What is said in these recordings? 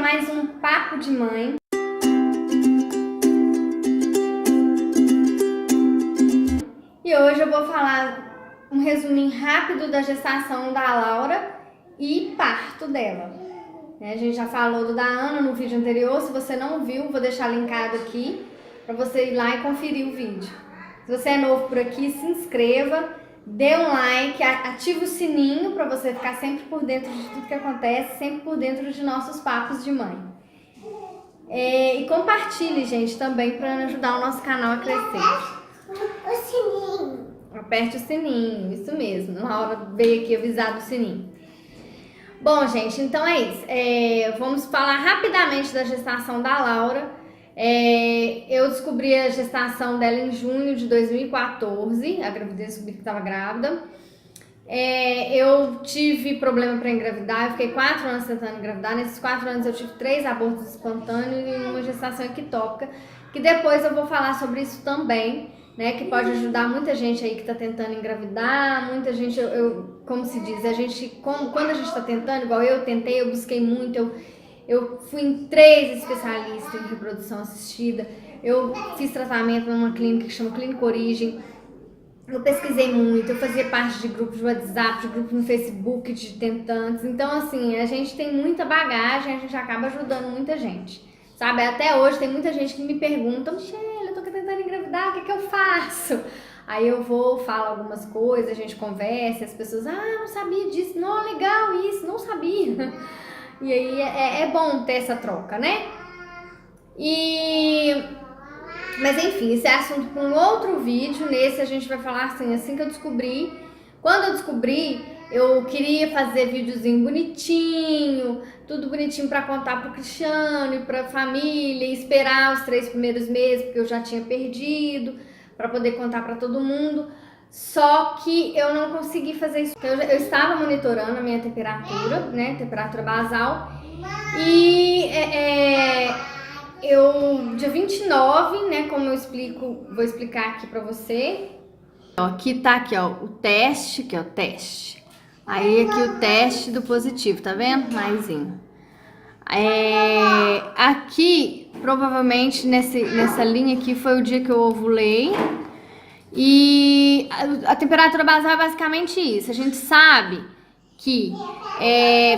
mais um Papo de Mãe. E hoje eu vou falar um resuminho rápido da gestação da Laura e parto dela. A gente já falou do da Ana no vídeo anterior. Se você não viu, vou deixar linkado aqui para você ir lá e conferir o vídeo. Se você é novo por aqui, se inscreva, dê um like, ative o sininho para você ficar sempre por dentro de tudo que acontece, sempre por dentro de nossos papos de mãe. E compartilhe, gente, também para ajudar o nosso canal a crescer. O sininho. Aperte o sininho, isso mesmo. Na hora veio aqui avisar do sininho. Bom, gente, então é isso. Vamos falar rapidamente da gestação da Laura. Eu descobri a gestação dela em junho de 2014. A gravidez, descobri que estava grávida. Eu tive problema para engravidar. Eu fiquei 4 anos tentando engravidar. Nesses 4 anos eu tive 3 abortos espontâneos e uma gestação ectópica. Que depois eu vou falar sobre isso também, né? Que pode ajudar muita gente aí que está tentando engravidar. Muita gente, como se diz, quando a gente está tentando, igual eu tentei, eu busquei muito. Eu fui em 3 especialistas em reprodução assistida. Eu fiz tratamento numa clínica que chama Clínica Origem. Eu pesquisei muito, eu fazia parte de grupos de WhatsApp, de grupos no Facebook de tentantes. Então, assim, a gente tem muita bagagem, a gente acaba ajudando muita gente. Sabe, até hoje tem muita gente que me pergunta: Michelle, eu tô tentando engravidar, o que eu faço? Aí eu falo algumas coisas, a gente conversa, as pessoas: não sabia disso, não, legal isso, não sabia. E aí é bom ter essa troca, né? Mas enfim, esse é assunto para um outro vídeo. Nesse a gente vai falar assim que eu descobri. Quando eu descobri, eu queria fazer videozinho bonitinho, tudo bonitinho para contar pro Cristiano e pra família, e esperar os 3 primeiros meses, porque eu já tinha perdido, para poder contar para todo mundo. Só que eu não consegui fazer isso. Eu estava monitorando a minha temperatura, né, temperatura basal, e dia 29, né, como eu vou explicar aqui pra você. Aqui tá o teste, que é o teste. Aí aqui o teste do positivo, tá vendo? Maisinho. Aqui, provavelmente nessa linha aqui foi o dia que eu ovulei. E a temperatura basal é basicamente isso. A gente sabe que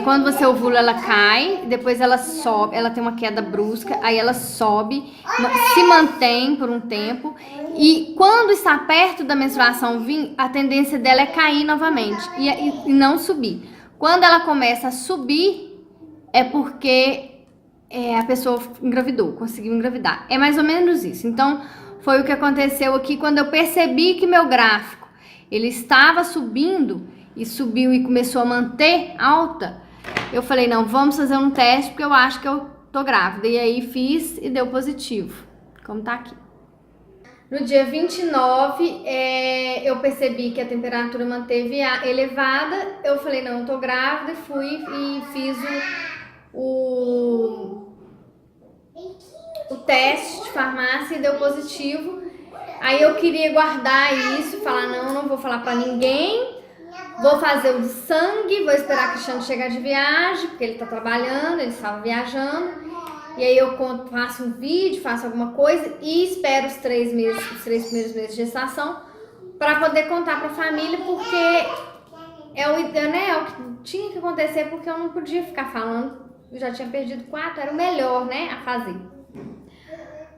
quando você ovula, ela cai, depois ela sobe, ela tem uma queda brusca, aí ela sobe, se mantém por um tempo, e quando está perto da menstruação vir, a tendência dela é cair novamente e não subir. Quando ela começa a subir, é porque a pessoa engravidou, conseguiu engravidar. É mais ou menos isso. Então, foi o que aconteceu aqui quando eu percebi que meu gráfico ele estava subindo, e subiu e começou a manter alta. Eu falei: não, vamos fazer um teste, porque eu acho que eu tô grávida. E aí fiz e deu positivo, como tá aqui. No dia 29, eu percebi que a temperatura manteve elevada. Eu falei: não, eu tô grávida. Fui e fiz o teste de farmácia e deu positivo. Aí eu queria guardar isso, falar: não vou falar pra ninguém. Vou fazer o de sangue, vou esperar o Cristiano chegar de viagem, porque ele tá trabalhando, ele estava viajando. E aí eu faço um vídeo, faço alguma coisa e espero os 3 primeiros meses de gestação para poder contar pra família, porque é o que tinha que acontecer, porque eu não podia ficar falando. Eu já tinha perdido 4, era o melhor, né, a fazer.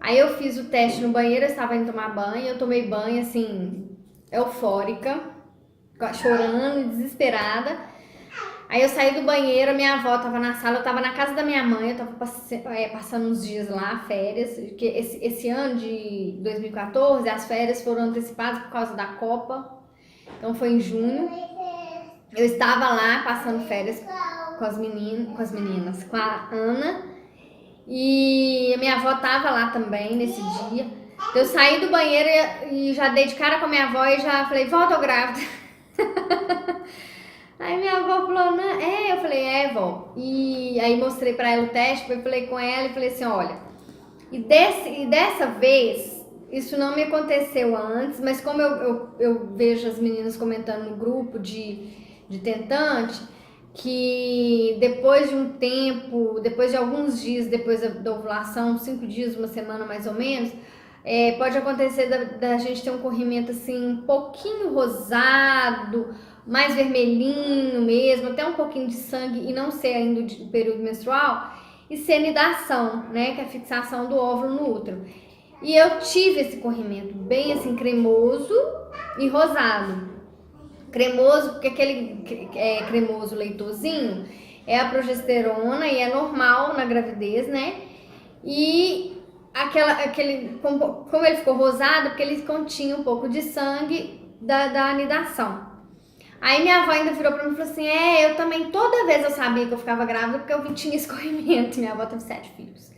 Aí eu fiz o teste no banheiro, eu estava indo tomar banho, eu tomei banho, assim, eufórica, chorando e desesperada. Aí eu saí do banheiro, a minha avó tava na sala, eu tava na casa da minha mãe, eu tava passando uns dias lá, férias, porque esse ano de 2014, as férias foram antecipadas por causa da Copa, então foi em junho. Eu estava lá passando férias com as meninas, com a Ana, e a minha avó tava lá também nesse dia. Eu saí do banheiro e já dei de cara com a minha avó e já falei: vó, tô grávida. Aí minha avó falou: não, eu falei: vó. E aí mostrei pra ela o teste, falei com ela e falei assim: olha, e dessa vez, isso não me aconteceu antes, mas como eu vejo as meninas comentando no grupo de tentante, que depois de um tempo, depois de alguns dias, depois da ovulação, 5 dias, uma semana mais ou menos, pode acontecer da gente ter um corrimento assim um pouquinho rosado, mais vermelhinho mesmo, até um pouquinho de sangue e não ser ainda o período menstrual, e ser nidação, né, que é a fixação do óvulo no útero. E eu tive esse corrimento bem assim cremoso e rosado. Cremoso, porque aquele cremoso leitosinho é a progesterona e é normal na gravidez, né? E como ele ficou rosado, porque ele continha um pouco de sangue da anidação. Aí minha avó ainda virou pra mim e falou assim, eu também, toda vez eu sabia que eu ficava grávida porque eu tinha escorrimento. Minha avó teve 7 filhos.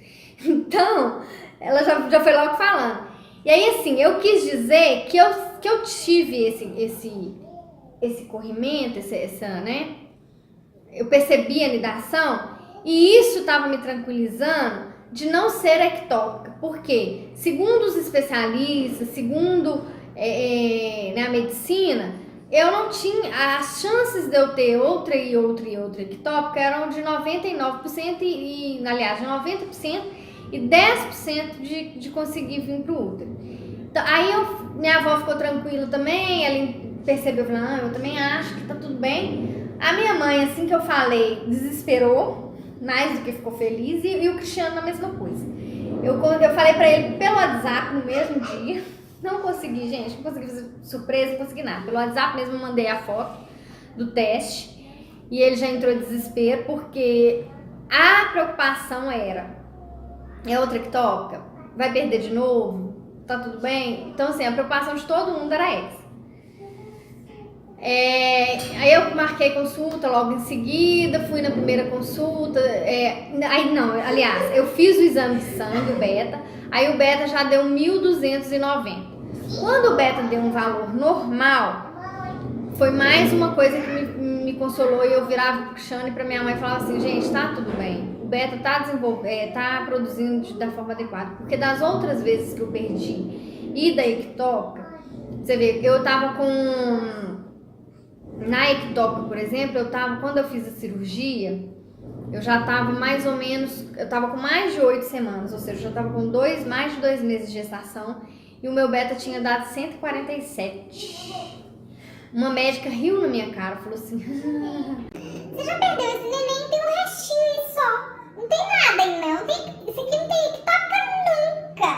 Então, ela já foi logo falando. E aí, assim, eu quis dizer que eu tive esse corrimento, né? Eu percebi a anidação e isso estava me tranquilizando de não ser ectópica. Porque, segundo os especialistas, segundo a medicina, eu não tinha, as chances de eu ter outra ectópica eram de 99% aliás, de 90% e 10% de conseguir vir pro útero. Então, aí minha avó ficou tranquila também, ela percebeu, falou, eu também acho que tá tudo bem. A minha mãe, assim que eu falei, desesperou, mais do que ficou feliz, e o Cristiano a mesma coisa. Eu falei pra ele pelo WhatsApp no mesmo dia. Não consegui, gente, não consegui fazer surpresa, não consegui nada. Pelo WhatsApp mesmo eu mandei a foto do teste e ele já entrou em desespero porque a preocupação era, é outra ectópica? Vai perder de novo? Tá tudo bem? Então, assim, a preocupação de todo mundo era essa. Aí eu marquei consulta logo em seguida, fui na primeira consulta, aliás, eu fiz o exame de sangue, o beta, aí o beta já deu 1.290. Quando o beta deu um valor normal, foi mais uma coisa que me consolou, e eu virava pro Cristiano e pra minha mãe e falava assim, gente, tá tudo bem, o beta tá produzindo da forma adequada, porque das outras vezes que eu perdi e da ectópica, você vê, eu tava na ectópica, por exemplo, quando eu fiz a cirurgia, eu já tava mais ou menos, eu tava com mais de 8 semanas, ou seja, eu já tava com mais de 2 meses de gestação, e o meu beta tinha dado 147. Uma médica riu na minha cara, falou assim, Você já perdeu esse neném, tem um restinho aí só. Não tem nada aí não, esse aqui não tem ectópica nunca.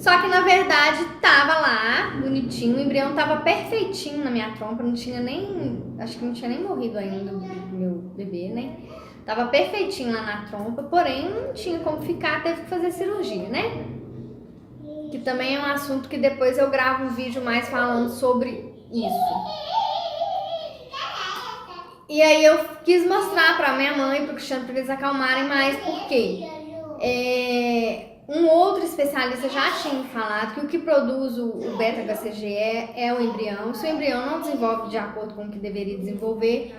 Só que na verdade tava lá, bonitinho, o embrião tava perfeitinho na minha trompa, acho que não tinha nem morrido ainda o meu bebê, né? Tava perfeitinho lá na trompa, porém não tinha como ficar, teve que fazer cirurgia, né? Que também é um assunto que depois eu gravo um vídeo mais falando sobre isso. E aí eu quis mostrar pra minha mãe e pro Cristiano pra eles acalmarem mais, porque um outro especialista já tinha me falado que o que produz o beta-HCG é o embrião. Se o embrião não desenvolve de acordo com o que deveria desenvolver,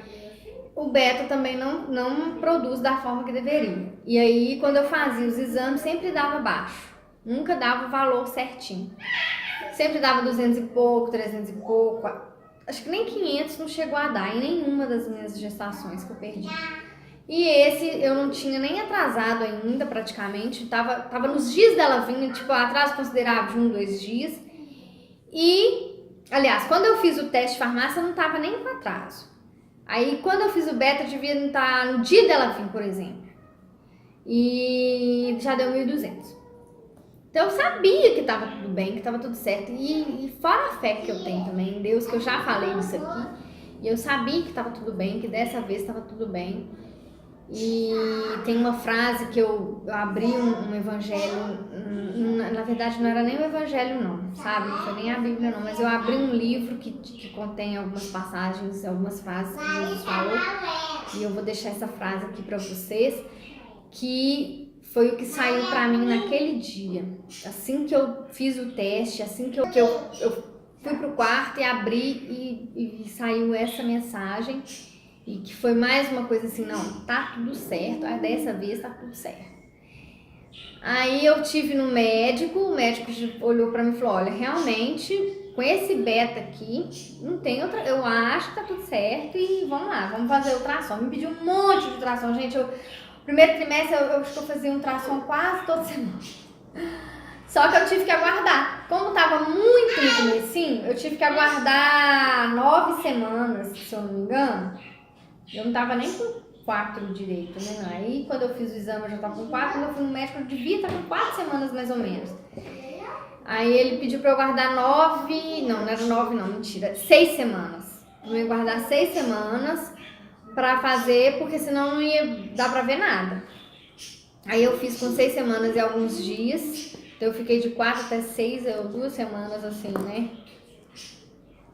o beta também não produz da forma que deveria. E aí, quando eu fazia os exames, sempre dava baixo. Nunca dava o valor certinho. Sempre dava 200 e pouco, 300 e pouco. Acho que nem 500 não chegou a dar em nenhuma das minhas gestações que eu perdi. E esse eu não tinha nem atrasado ainda, praticamente. Tava nos dias dela vir, tipo, atraso considerável de 1, 2 dias. E, aliás, quando eu fiz o teste de farmácia, eu não tava nem com atraso. Aí, quando eu fiz o beta, eu devia estar no dia dela vir, por exemplo. E já deu 1.200. Então eu sabia que estava tudo bem, que estava tudo certo. E fora a fé que eu tenho também em Deus, que eu já falei isso aqui, e eu sabia que estava tudo bem, que dessa vez estava tudo bem. E tem uma frase que eu abri um evangelho, na verdade não era nem um evangelho não, sabe? Não foi nem a Bíblia não, mas eu abri um livro que contém algumas passagens, algumas frases que Jesus falou, e eu vou deixar essa frase aqui para vocês, que foi o que saiu pra mim naquele dia. Assim que eu fiz o teste, assim que eu fui pro quarto e abri e saiu essa mensagem. E que foi mais uma coisa assim, não, tá tudo certo, dessa vez tá tudo certo. Aí eu tive no médico, o médico olhou pra mim e falou, olha, realmente com esse beta aqui, não tem outra, eu acho que tá tudo certo e vamos lá, vamos fazer ultrassom. Me pediu um monte de ultrassom, gente, primeiro trimestre eu acho que eu fazia ultrassom quase toda semana. Só que eu tive que aguardar. Como tava muito no comecinho, eu tive que aguardar 9 semanas, se eu não me engano. Eu não tava nem com 4 direito, né? Aí quando eu fiz o exame eu já tava com 4, quando eu fui no médico eu devia estar com 4 semanas mais ou menos. Aí ele pediu pra eu guardar 9, não era 9 não, mentira, 6 semanas. Eu ia guardar 6 semanas pra fazer, porque senão não ia dar pra ver nada. Aí eu fiz com 6 semanas e alguns dias, então eu fiquei de 4 até 6, 2 semanas assim, né,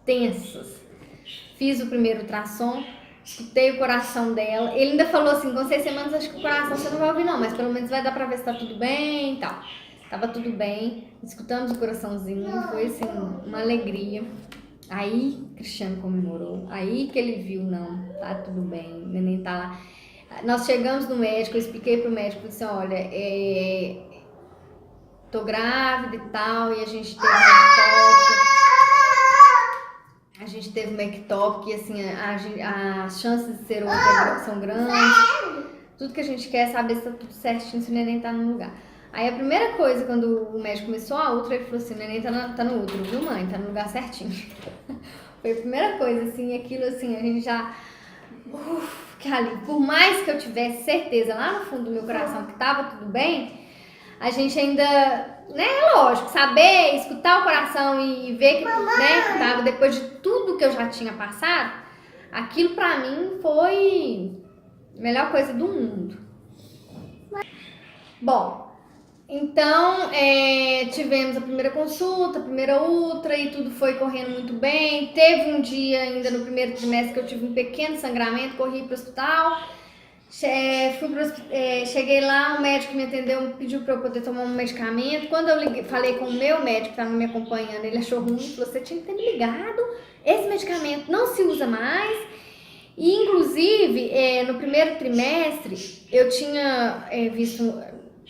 tensas. Fiz o primeiro ultrassom, escutei o coração dela, ele ainda falou assim, com 6 semanas acho que o coração você não vai ouvir não, mas pelo menos vai dar pra ver se tá tudo bem e tal. Tava tudo bem, escutamos o coraçãozinho, foi assim, uma alegria. Aí Cristiano comemorou, aí que ele viu, não, tá tudo bem, o neném tá lá. Nós chegamos no médico, eu expliquei pro médico, falei assim, olha, tô grávida e tal, e a gente teve um ectópico, que assim, as chances de ser outra são grandes. Tudo que a gente quer é saber se tá tudo certinho, se o neném tá no lugar. Aí a primeira coisa, quando o médico começou a ultra, ele falou assim, o neném tá no útero, viu mãe? Tá no lugar certinho. Foi a primeira coisa, assim, aquilo assim, a gente já... que ali, por mais que eu tivesse certeza lá no fundo do meu coração que tava tudo bem, a gente ainda, né, lógico, saber, escutar o coração e ver que, né, que tava, depois de tudo que eu já tinha passado, aquilo pra mim foi a melhor coisa do mundo. Bom, então, tivemos a primeira consulta, a primeira ultra e tudo foi correndo muito bem. Teve um dia ainda no primeiro trimestre que eu tive um pequeno sangramento, corri para o hospital. Cheguei lá, o médico me atendeu, pediu para eu poder tomar um medicamento. Quando eu falei com o meu médico que estava me acompanhando, ele achou ruim, falou, você tinha que ter me ligado, esse medicamento não se usa mais. E, inclusive, no primeiro trimestre, eu tinha visto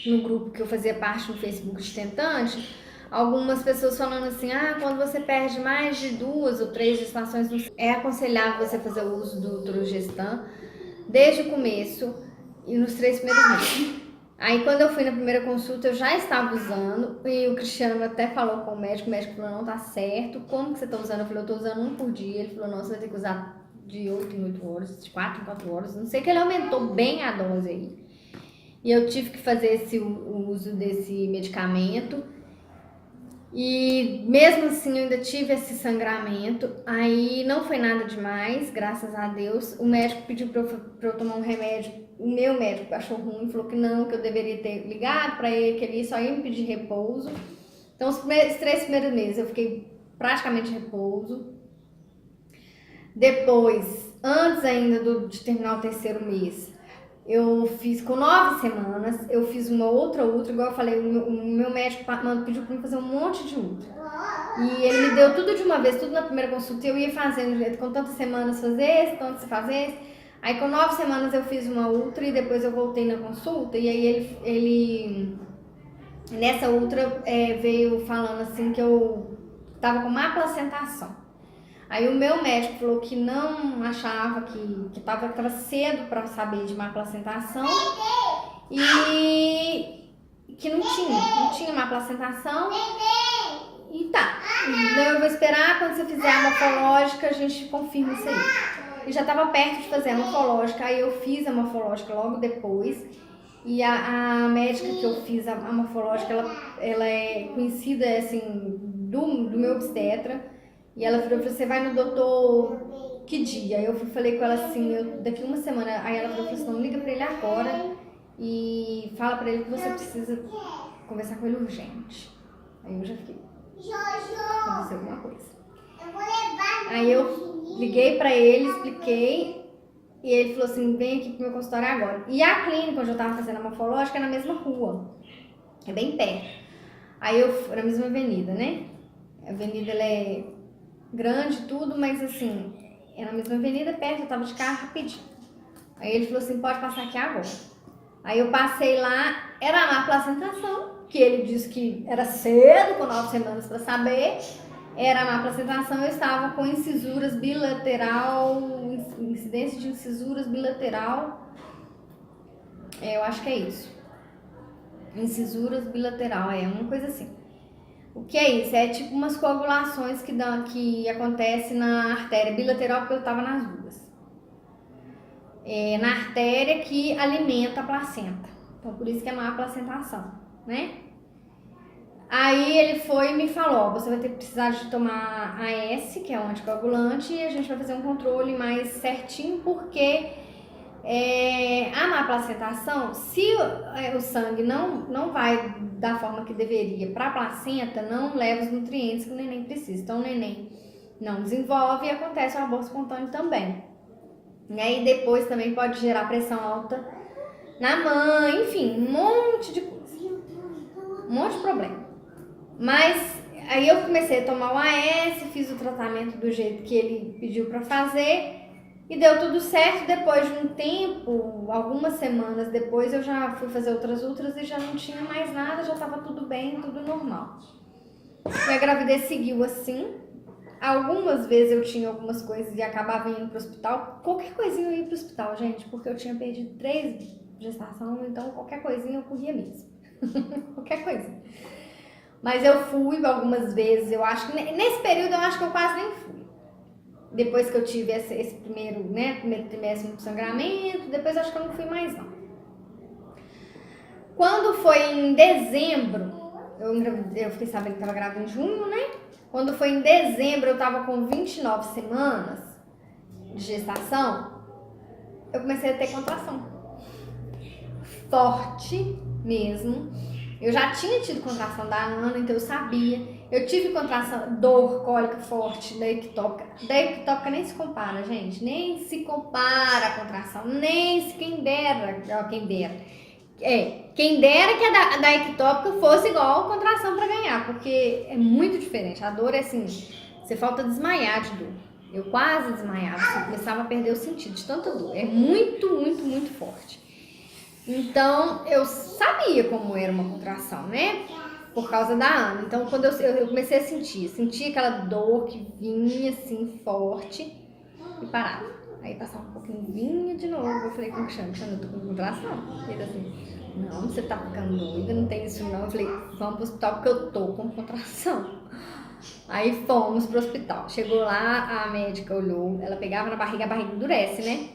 no grupo que eu fazia parte no Facebook de Tentante, algumas pessoas falando assim, quando você perde mais de 2 ou 3 gestações, é aconselhável você fazer o uso do Trogestan desde o começo e nos 3 primeiros meses. Aí quando eu fui na primeira consulta eu já estava usando e o Cristiano até falou com o médico falou, não, tá certo, como que você tá usando? Eu falei, eu tô usando 1 por dia. Ele falou, não, você vai ter que usar de 8 em 8 horas, de 4 em 4 horas, não sei, que ele aumentou bem a dose aí. E eu tive que fazer o uso desse medicamento. E mesmo assim eu ainda tive esse sangramento. Aí não foi nada demais, graças a Deus. O médico pediu pra eu tomar um remédio. O meu médico achou ruim, falou que não, que eu deveria ter ligado pra ele, que ele só ia me pedir repouso. Então os 3 primeiros meses eu fiquei praticamente em repouso. Depois, antes ainda de terminar o 3º mês, eu fiz com 9 semanas, eu fiz uma outra ultra, igual eu falei, o meu médico pediu pra mim fazer um monte de ultra. E ele me deu tudo de uma vez, tudo na primeira consulta, e eu ia fazendo, com tantas semanas fazer esse, tantas fazer esse. Aí com 9 semanas eu fiz uma ultra e depois eu voltei na consulta, e aí ele nessa ultra veio falando assim que eu tava com má placentação. Aí o meu médico falou que não achava que tava cedo para saber de má placentação e que não tinha má placentação. E tá, então eu vou esperar, quando você fizer a morfológica a gente confirma isso aí. E já tava perto de fazer a morfológica, aí eu fiz a morfológica logo depois. E a médica que eu fiz a morfológica, ela é conhecida assim do meu obstetra. E ela falou, você vai no doutor que dia? Eu falei com ela assim, daqui 1 semana. Aí ela falou assim, não, liga pra ele agora e fala pra ele que você precisa conversar com ele urgente. Aí eu já fiquei, aconteceu alguma coisa. Aí eu liguei pra ele, expliquei, e ele falou assim, vem aqui pro meu consultório agora. E a clínica onde eu tava fazendo a morfológica é na mesma rua, é bem perto. Aí na mesma avenida, né? A avenida, ela é grande tudo, mas assim, é na mesma avenida, perto, eu tava de carro rapidinho. Aí ele falou assim, pode passar aqui agora. Aí eu passei lá, era a má placentação, que ele disse que era cedo, com 9 semanas pra saber. era a má placentação, eu estava com incisuras bilateral, incidência de incisuras bilateral, eu acho que é isso. Incisuras bilateral, uma coisa assim. O que é isso? É tipo umas coagulações que acontece na artéria bilateral, porque eu estava nas duas. Na artéria que alimenta a placenta. Então, por isso que é má placentação, né? Aí ele foi e me falou, você vai ter que precisar de tomar AS, que é um anticoagulante, e a gente vai fazer um controle mais certinho, porque a má placentação, se o sangue não vai da forma que deveria para a placenta, não leva os nutrientes que o neném precisa. Então o neném não desenvolve e acontece o aborto espontâneo também. E aí depois também pode gerar pressão alta na mãe, enfim, um monte de coisa, um monte de problema. Mas aí eu comecei a tomar o AS, fiz o tratamento do jeito que ele pediu para fazer e deu tudo certo. Depois de um tempo, algumas semanas depois, eu já fui fazer outras ultras e já não tinha mais nada, já estava tudo bem, tudo normal. Minha gravidez seguiu assim. Algumas vezes eu tinha algumas coisas e acabava indo pro hospital. Qualquer coisinha eu ia pro hospital, gente, porque eu tinha perdido 3 gestações, então qualquer coisinha eu corria mesmo. Qualquer coisinha. Mas eu fui algumas vezes, eu acho que nesse período eu acho que eu quase nem fui. Depois que eu tive esse primeiro trimestre de sangramento, depois eu acho que eu não fui mais não. Quando foi em dezembro, eu fiquei sabendo que estava grávida em junho, né? Quando foi em dezembro, eu estava com 29 semanas de gestação, eu comecei a ter contração. Forte mesmo. Eu já tinha tido contração da Ana, então eu sabia. Eu tive contração, dor, cólica forte da ectópica. Da ectópica nem se compara, gente. Nem se compara a contração. Quem dera que a da ectópica fosse igual a contração para ganhar, porque é muito diferente. A dor é assim, você falta desmaiar de dor. Eu quase desmaiava, assim, começava a perder o sentido de tanta dor. É muito, muito, muito forte. Então, eu sabia como era uma contração, né? Por causa da Ana. Então, quando eu comecei a sentir aquela dor que vinha assim, forte e parava. Aí passava um pouquinho, vinha de novo. Eu falei com o Xande, eu tô com contração. Ele assim, não, você tá ficando doida, não tem isso não. Eu falei, vamos pro hospital porque eu tô com contração. Aí fomos pro hospital. Chegou lá, a médica olhou, ela pegava na barriga, a barriga endurece, né?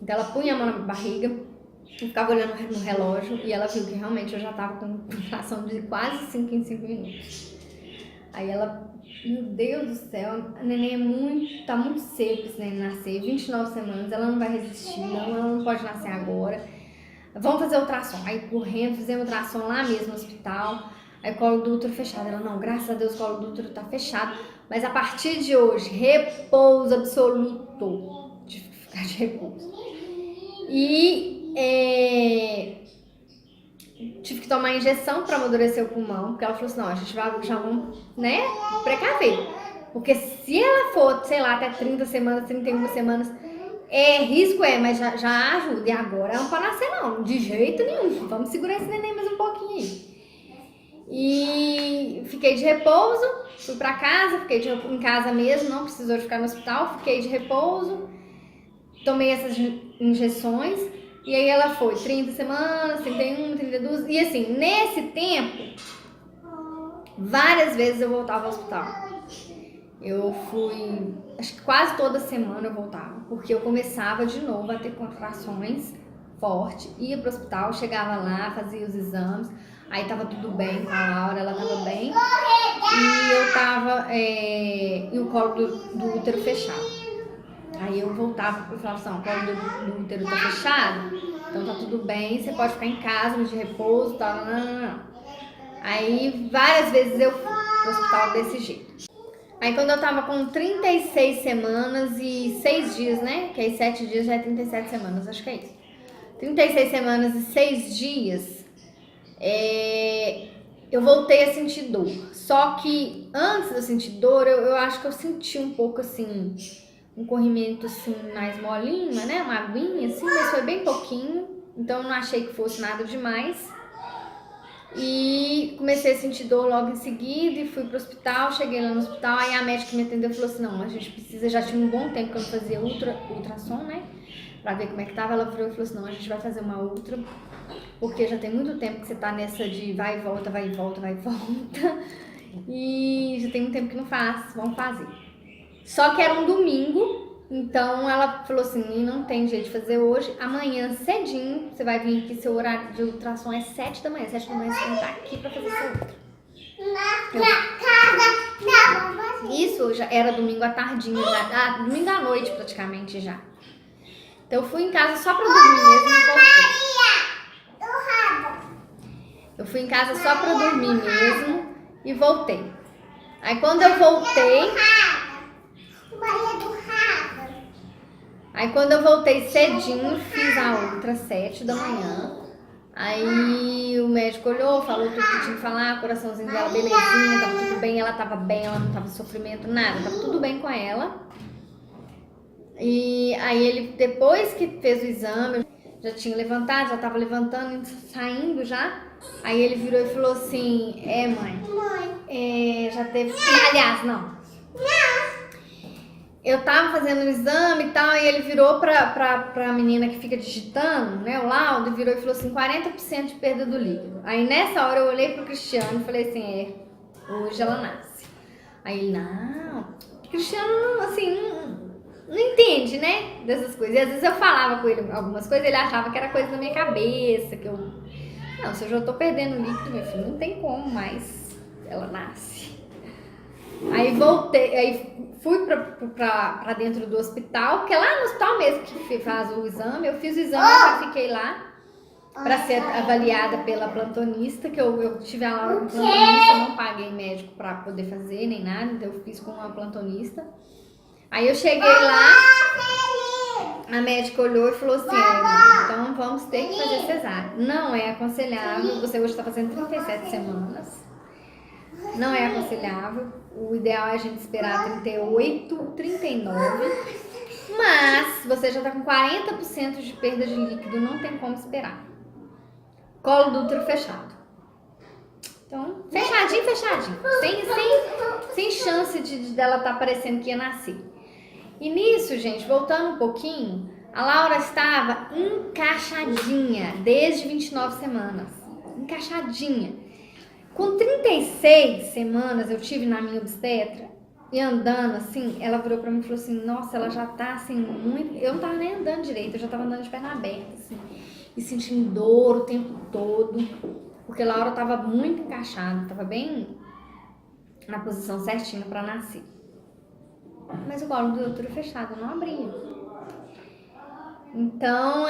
Então ela punha a mão na barriga, eu ficava olhando no relógio e ela viu que realmente eu já tava com contração de quase 5 em 5 minutos. Aí ela, meu Deus do céu, a neném tá muito cedo pra esse neném nascer, 29 semanas, ela não vai resistir, ela não pode nascer agora. Vamos fazer ultrassom. Aí correndo, fizemos ultrassom lá mesmo no hospital. Aí colo do útero fechado. Ela, não, graças a Deus o colo do útero tá fechado. Mas a partir de hoje, repouso absoluto. Tive que ficar de repouso. E tive que tomar injeção para amadurecer o pulmão. Porque ela falou assim, não, a gente já vamos, né, precaver. Porque se ela for, sei lá, até 30 semanas, 31 semanas, risco mas já ajuda. E agora não para nascer não, de jeito nenhum. Vamos segurar esse neném mais um pouquinho aí. E fiquei de repouso, fui pra casa, fiquei em casa mesmo, não precisou de ficar no hospital, fiquei de repouso, tomei essas injeções, e aí ela foi 30 semanas, 31, 32, e assim, nesse tempo, várias vezes eu voltava ao hospital. Eu fui, acho que quase toda semana eu voltava, porque eu começava de novo a ter contrações fortes, ia pro hospital, chegava lá, fazia os exames, aí tava tudo bem com a Laura, ela tava bem, e eu tava, e o colo do útero fechado. Aí eu voltava, eu falava assim, o colo do útero tá fechado, então tá tudo bem, você pode ficar em casa, de repouso, tal, não. Aí várias vezes eu fui pro hospital desse jeito. Aí quando eu tava com 36 semanas e 6 dias, né? Que aí 7 dias já é 37 semanas, acho que é isso. 36 semanas e 6 dias, eu voltei a sentir dor. Só que antes de eu sentir dor, eu acho que eu senti um pouco assim, um corrimento assim mais molinho, né? Uma aguinha assim, mas foi bem pouquinho. Então eu não achei que fosse nada demais. E aí comecei a sentir dor logo em seguida e fui pro hospital, cheguei lá no hospital, aí a médica que me atendeu falou assim, não, a gente precisa, já tinha um bom tempo que eu não fazia ultrassom, né, pra ver como é que tava, ela virou e falou assim, não, a gente vai fazer uma ultra, porque já tem muito tempo que você tá nessa de vai e volta, vai e volta, vai e volta, e já tem muito tempo que não faz, vamos fazer. Só que era um domingo, então ela falou assim, não tem jeito de fazer hoje, amanhã cedinho, você vai vir aqui, seu horário de ultrassom é 7 da manhã, 7 da manhã você vai estar aqui pra fazer seu ultra. Isso já era domingo à tardinha, já, domingo à noite praticamente já. Então eu fui em casa só pra dormir mesmo e voltei. Eu fui em casa só pra dormir mesmo e voltei. Aí quando eu voltei... Aí quando eu voltei cedinho, fiz a ultra 7 da manhã. Aí o médico olhou, falou tudo que tinha que falar, o coraçãozinho dela belezinha, tava tudo bem, ela tava bem, ela não tava em sofrimento, nada, tava tudo bem com ela. E aí ele, depois que fez o exame, já tinha levantado, já tava levantando, saindo já. Aí ele virou e falou assim, mãe, já teve... Aliás, não. Eu tava fazendo o exame e tal, e ele virou pra menina que fica digitando, né, o laudo, virou e falou assim, 40% de perda do líquido. Aí nessa hora eu olhei pro Cristiano e falei assim, hoje ela nasce. Aí ele, não, Cristiano, assim, não entende, né, dessas coisas. E às vezes eu falava com ele algumas coisas, ele achava que era coisa da minha cabeça, que eu... Não, se eu já tô perdendo líquido, meu filho, não tem como mais, ela nasce. Aí voltei, aí fui pra dentro do hospital, que é lá no hospital mesmo que faz o exame. Eu fiz o exame, eu já fiquei lá pra ser avaliada pela plantonista, que eu tive a aula com plantonista, não paguei médico pra poder fazer nem nada, então eu fiz com uma plantonista. Aí eu cheguei lá, a médica olhou e falou assim, então vamos ter que fazer cesárea. Não é aconselhável, você hoje está fazendo 37 semanas. Não é aconselhável, o ideal é a gente esperar 38, 39, mas você já está com 40% de perda de líquido, não tem como esperar. Colo do útero fechado. Então, fechadinho, sem chance dela estar parecendo que ia nascer. E nisso, gente, voltando um pouquinho, a Laura estava encaixadinha desde 29 semanas, encaixadinha. Com 36 semanas eu tive na minha obstetra e andando assim, ela virou pra mim e falou assim, nossa, ela já tá assim muito... Eu não tava nem andando direito, eu já tava andando de perna aberta assim, e sentindo dor o tempo todo, porque a Laura tava muito encaixada, tava bem na posição certinha pra nascer. Mas o colo do útero fechado não abria. Então,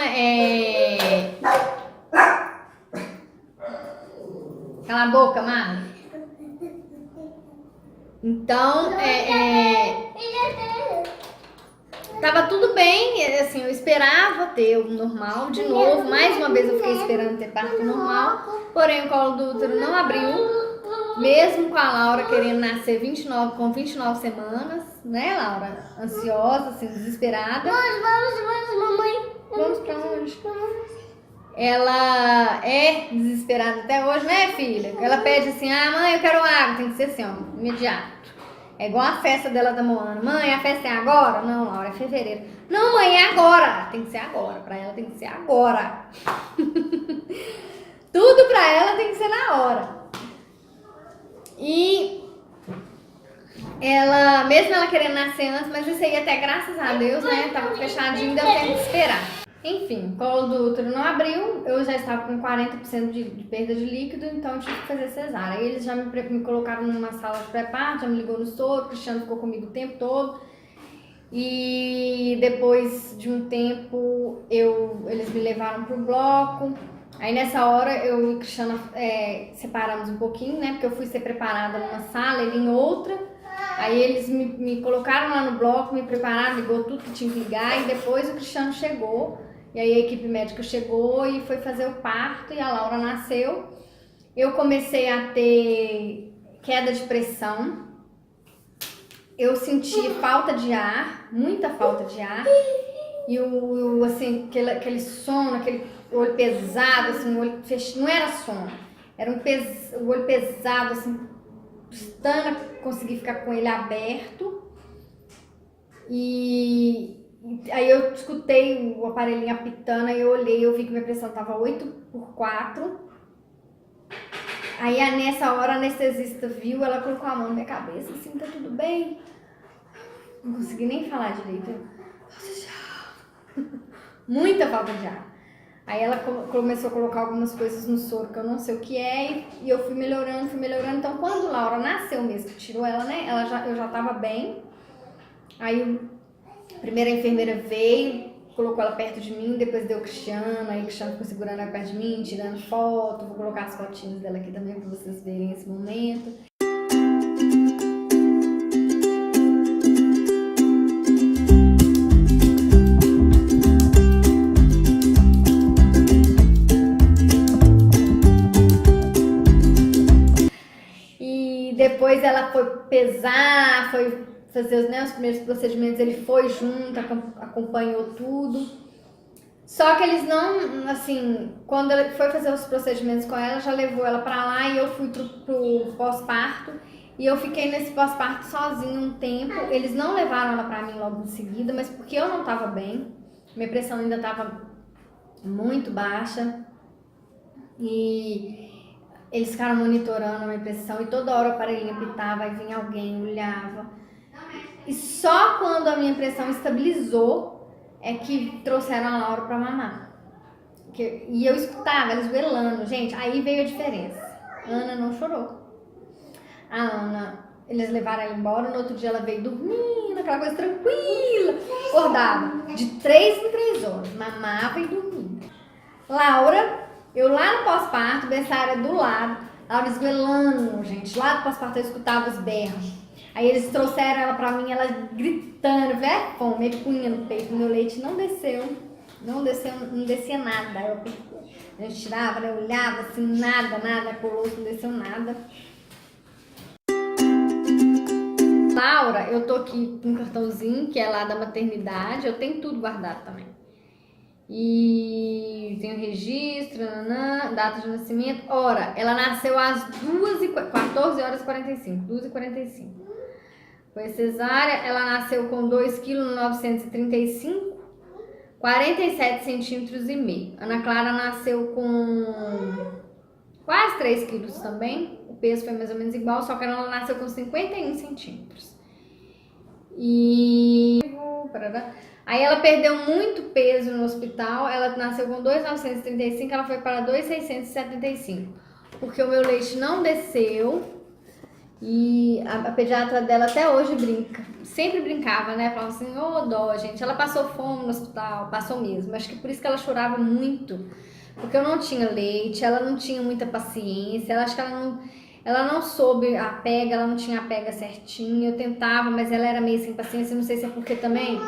Cala a boca, Mara. Então, tava tudo bem, assim, eu esperava ter o normal de novo. Mais uma vez eu fiquei esperando ter parto normal, porém o colo do útero não abriu, mesmo com a Laura querendo nascer com 29 semanas, né, Laura? Ansiosa, assim, desesperada. Mamãe. Vamos pra onde? Ela é desesperada até hoje, né, filha? Ela pede assim, mãe, eu quero água, tem que ser assim, ó, imediato. É igual a festa dela da Moana. Mãe, a festa é agora? Não, Laura, é fevereiro. Não, mãe, é agora. Tem que ser agora, pra ela tem que ser agora. Tudo pra ela tem que ser na hora. E ela, mesmo ela querendo nascer antes, mas isso aí até graças a Deus, né, tava fechadinho, deu tempo de esperar. Enfim, o colo do útero não abriu, eu já estava com 40% de perda de líquido, então eu tive que fazer cesárea. Aí eles já me colocaram numa sala de pré-parto, já me ligou no soro, o Cristiano ficou comigo o tempo todo. E depois de um tempo, eles me levaram pro bloco. Aí nessa hora eu e o Cristiano separamos um pouquinho, né, porque eu fui ser preparada numa sala, ele em outra. Aí eles me colocaram lá no bloco, me prepararam, ligou tudo que tinha que ligar, e depois o Cristiano chegou. E aí a equipe médica chegou e foi fazer o parto e a Laura nasceu. Eu comecei a ter queda de pressão. Eu senti falta de ar, muita falta de ar. E assim, aquele sono, aquele olho pesado, assim, o olho fechado, não era sono. Era o olho pesado, assim, custando conseguir ficar com ele aberto. E aí eu escutei o aparelhinho apitando, aí eu olhei, eu vi que minha pressão tava 8/4. Aí nessa hora a anestesista viu, ela colocou a mão na minha cabeça, assim, tá tudo bem? Não consegui nem falar direito. Muita falta de ar. Aí ela começou a colocar algumas coisas no soro que eu não sei o que é, e eu fui melhorando. Então quando Laura nasceu mesmo, que tirou ela, né? Eu já tava bem. Aí a primeira enfermeira veio, colocou ela perto de mim, depois deu o Cristiano, aí o Cristiano ficou segurando ela perto de mim, tirando foto. Vou colocar as fotinhas dela aqui também pra vocês verem esse momento. E depois ela foi pesar, foi fazer os primeiros procedimentos, ele foi junto, acompanhou tudo. Só que eles não, assim, quando ele foi fazer os procedimentos com ela, já levou ela pra lá e eu fui pro pós-parto. E eu fiquei nesse pós-parto sozinha um tempo. Eles não levaram ela pra mim logo em seguida, mas porque eu não tava bem. Minha pressão ainda tava muito baixa. E eles ficaram monitorando a minha pressão e toda hora o aparelhinho apitava, aí vinha alguém, olhava. E só quando a minha pressão estabilizou é que trouxeram a Laura pra mamar. E eu escutava eles velando. Gente, aí veio a diferença. A Ana não chorou. A Ana, eles levaram ela embora, no outro dia ela veio dormindo, aquela coisa tranquila. Acordava de 3 em 3 horas, mamava e dormia. Laura, eu lá no pós-parto, berçária do lado, Laura esguelando, gente. Lá no pós-parto eu escutava os berros. Aí eles trouxeram ela pra mim, ela gritando, velho, fome, punha no peito, meu leite não desceu, não descia nada. A gente tirava, né, olhava assim, nada, colosso, não desceu nada. Laura, eu tô aqui com um cartãozinho, que é lá da maternidade, eu tenho tudo guardado também. E tem o registro, data de nascimento, hora, ela nasceu às 14h45, 2h45. Foi cesárea, ela nasceu com 2,935 kg, 47 centímetros e meio. Ana Clara nasceu com quase 3 quilos também, o peso foi mais ou menos igual, só que ela nasceu com 51 centímetros. Aí ela perdeu muito peso no hospital, ela nasceu com 2,935, ela foi para 2,675, porque o meu leite não desceu. E a pediatra dela até hoje brinca, sempre brincava, né? Falava assim, ô dó, gente, ela passou fome no hospital, passou mesmo. Acho que por isso que ela chorava muito, porque eu não tinha leite, ela não tinha muita paciência, acho que ela não soube a pega, ela não tinha a pega certinha. Eu tentava, mas ela era meio sem paciência, não sei se é porque também,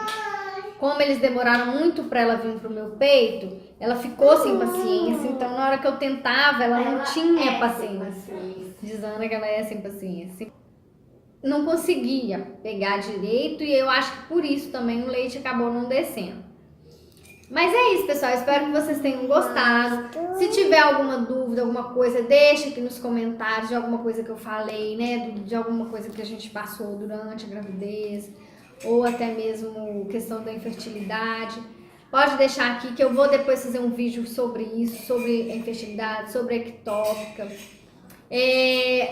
como eles demoraram muito pra ela vir pro meu peito, ela ficou sem paciência, então na hora que eu tentava, ela não tinha paciência. Diz Ana que ela é sem paciência. Não conseguia pegar direito e eu acho que por isso também o leite acabou não descendo. Mas é isso, pessoal. Espero que vocês tenham gostado. Se tiver alguma dúvida, alguma coisa, deixa aqui nos comentários de alguma coisa que eu falei, né? De alguma coisa que a gente passou durante a gravidez, ou até mesmo questão da infertilidade. Pode deixar aqui que eu vou depois fazer um vídeo sobre isso, sobre a infertilidade, sobre a ectópica.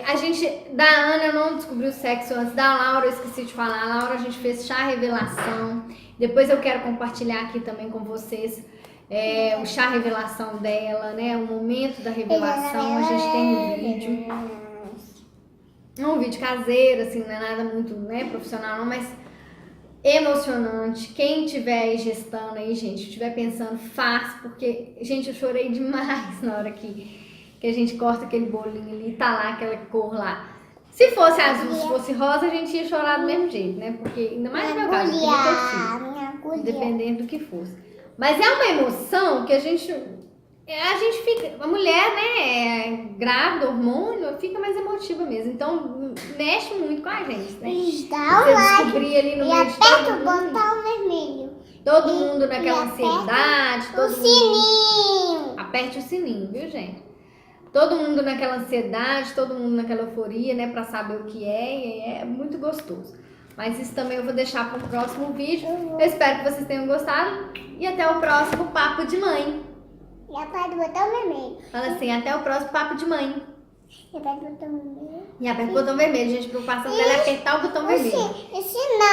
A gente, da Ana, eu não descobri o sexo antes, da Laura eu esqueci de falar. A Laura a gente fez chá revelação, depois eu quero compartilhar aqui também com vocês o chá revelação dela, né, o momento da revelação, a gente tem um vídeo, um vídeo caseiro, assim, não é nada muito, né, profissional não, mas emocionante. Quem tiver aí gestando aí, gente, estiver pensando, faz, porque, gente, eu chorei demais na hora que a gente corta aquele bolinho ali, tá lá aquela cor lá. Se fosse azul, se fosse rosa, a gente ia chorar do mesmo jeito, né? Porque ainda mais no meu caso, dependendo do que fosse. Mas é uma emoção que a gente fica, a mulher, né, grávida, hormônio, fica mais emotiva mesmo. Então, mexe muito com a gente, né? Dá Você o like descobrir ali no e meio de aperta o botão vermelho. todo mundo naquela ansiedade. O sininho. Aperte o sininho, viu, gente? Todo mundo naquela ansiedade, todo mundo naquela euforia, né, pra saber o que é, e é muito gostoso. Mas isso também eu vou deixar para o próximo vídeo. Eu espero que vocês tenham gostado e até o próximo Papo de Mãe. E aperta o botão vermelho. Fala assim, até o próximo Papo de Mãe. E aperta o botão vermelho. E aperta o botão vermelho, gente. A preocupação dela é apertar o botão vermelho. E se não